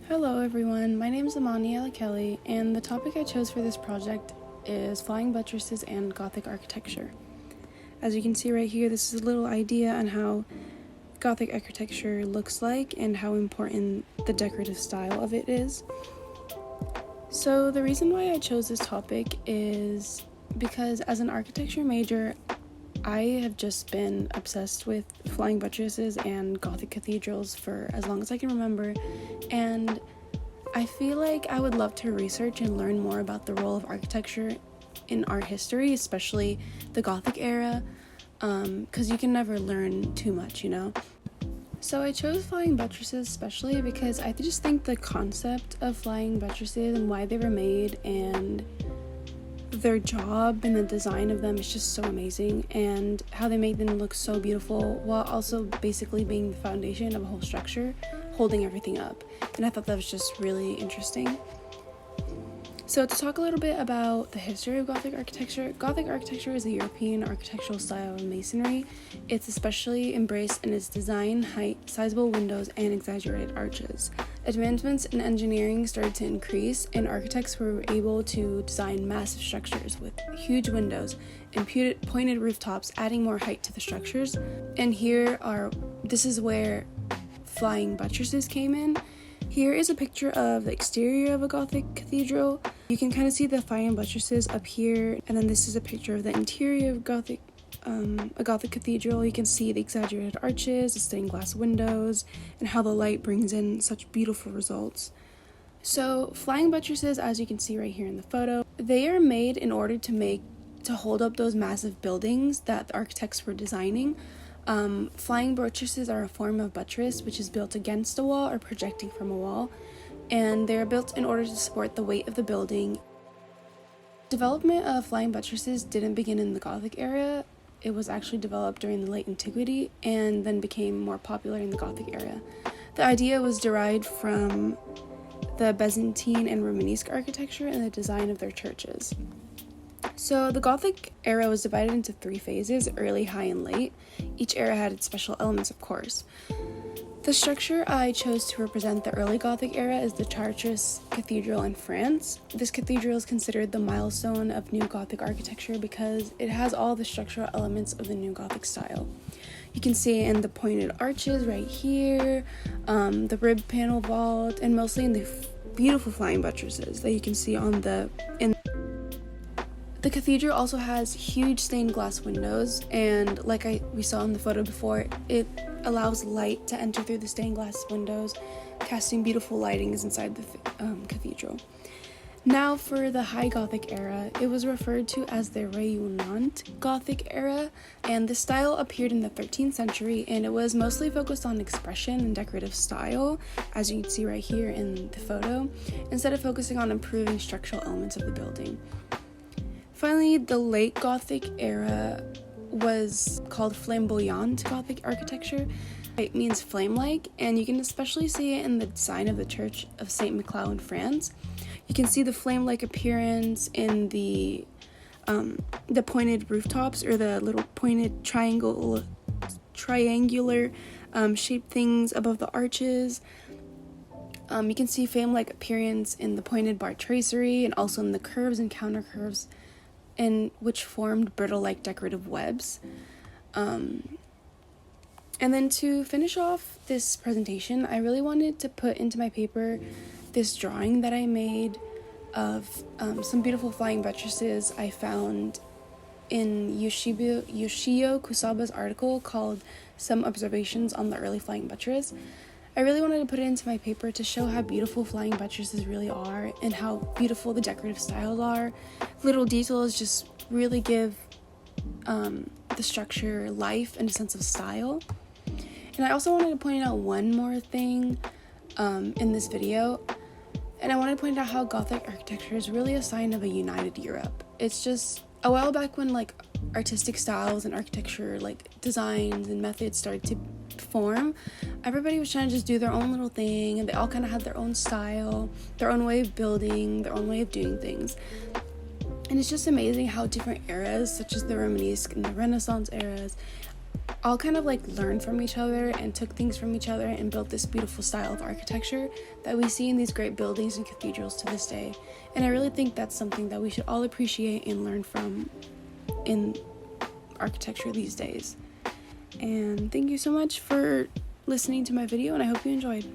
Hello everyone, my name is Amani Alakeli, and the topic I chose for this project is flying buttresses and Gothic architecture. As you can see right here, this is a little idea on how Gothic architecture looks like and how important the decorative style of it is. So the reason why I chose this topic is because as an architecture major, I have just been obsessed with flying buttresses and Gothic cathedrals for as long as I can remember, and I feel like I would love to research and learn more about the role of architecture in art history, especially the Gothic era, because you can never learn too much, So I chose flying buttresses especially because I just think the concept of flying buttresses and why they were made and their job and the design of them is just so amazing, and how they make them look so beautiful while also basically being the foundation of a whole structure, holding everything up. And I thought that was just really interesting. So to talk a little bit about the history of Gothic architecture is a European architectural style of masonry. It's especially embraced in its design, height, sizable windows, and exaggerated arches. Advancements in engineering started to increase, and architects were able to design massive structures with huge windows and pointed rooftops, adding more height to the structures. And this is where flying buttresses came in. Here is a picture of the exterior of a Gothic cathedral. You can kind of see the flying buttresses up here, and then this is a picture of the interior of a Gothic cathedral. You can see the exaggerated arches, the stained glass windows, and how the light brings in such beautiful results. So flying buttresses, as you can see right here in the photo, they are made in order to hold up those massive buildings that the architects were designing. Flying buttresses are a form of buttress which is built against a wall or projecting from a wall, and they're built in order to support the weight of the building. Development of flying buttresses didn't begin in the Gothic era. It was actually developed during the late antiquity and then became more popular in the Gothic era. The idea was derived from the Byzantine and Romanesque architecture and the design of their churches. So the Gothic era was divided into 3 phases: early, high, and late. Each era had its special elements, of course. The structure I chose to represent the early Gothic era is the Chartres Cathedral in France. This cathedral is considered the milestone of New Gothic architecture because it has all the structural elements of the New Gothic style. You can see it in the pointed arches right here, the rib panel vault, and mostly in the beautiful flying buttresses that you can see The cathedral also has huge stained glass windows, and like we saw in the photo before, it allows light to enter through the stained glass windows, casting beautiful lightings inside the cathedral. Now for the High Gothic era, it was referred to as the Rayonnant Gothic era, and the style appeared in the 13th century, and it was mostly focused on expression and decorative style, as you can see right here in the photo, instead of focusing on improving structural elements of the building. Finally, the late Gothic era was called flamboyant Gothic architecture. It means flame-like, and you can especially see it in the design of the Church of Saint Maclau in France. You can see the flame-like appearance in the pointed rooftops, or the little pointed triangular shaped things above the arches. You can see flame-like appearance in the pointed bar tracery, and also in the curves and counter curves, which formed brittle-like decorative webs. And then to finish off this presentation, I really wanted to put into my paper this drawing that I made of some beautiful flying buttresses I found in Yoshio Kusaba's article called Some Observations on the Early Flying Buttress. I really wanted to put it into my paper to show how beautiful flying buttresses really are and how beautiful the decorative styles are. Little details just really give the structure life and a sense of style. And I also wanted to point out one more thing in this video, and I wanted to point out how Gothic architecture is really a sign of a united Europe. It's just a while back when artistic styles and architecture designs and methods started to form, everybody was trying to just do their own little thing, and they all kind of had their own style, their own way of building, their own way of doing things. And it's just amazing how different eras, such as the Romanesque and the Renaissance eras, all kind of like learned from each other and took things from each other and built this beautiful style of architecture that we see in these great buildings and cathedrals to this day. And I really think that's something that we should all appreciate and learn from in architecture these days. And thank you so much for listening to my video, and I hope you enjoyed.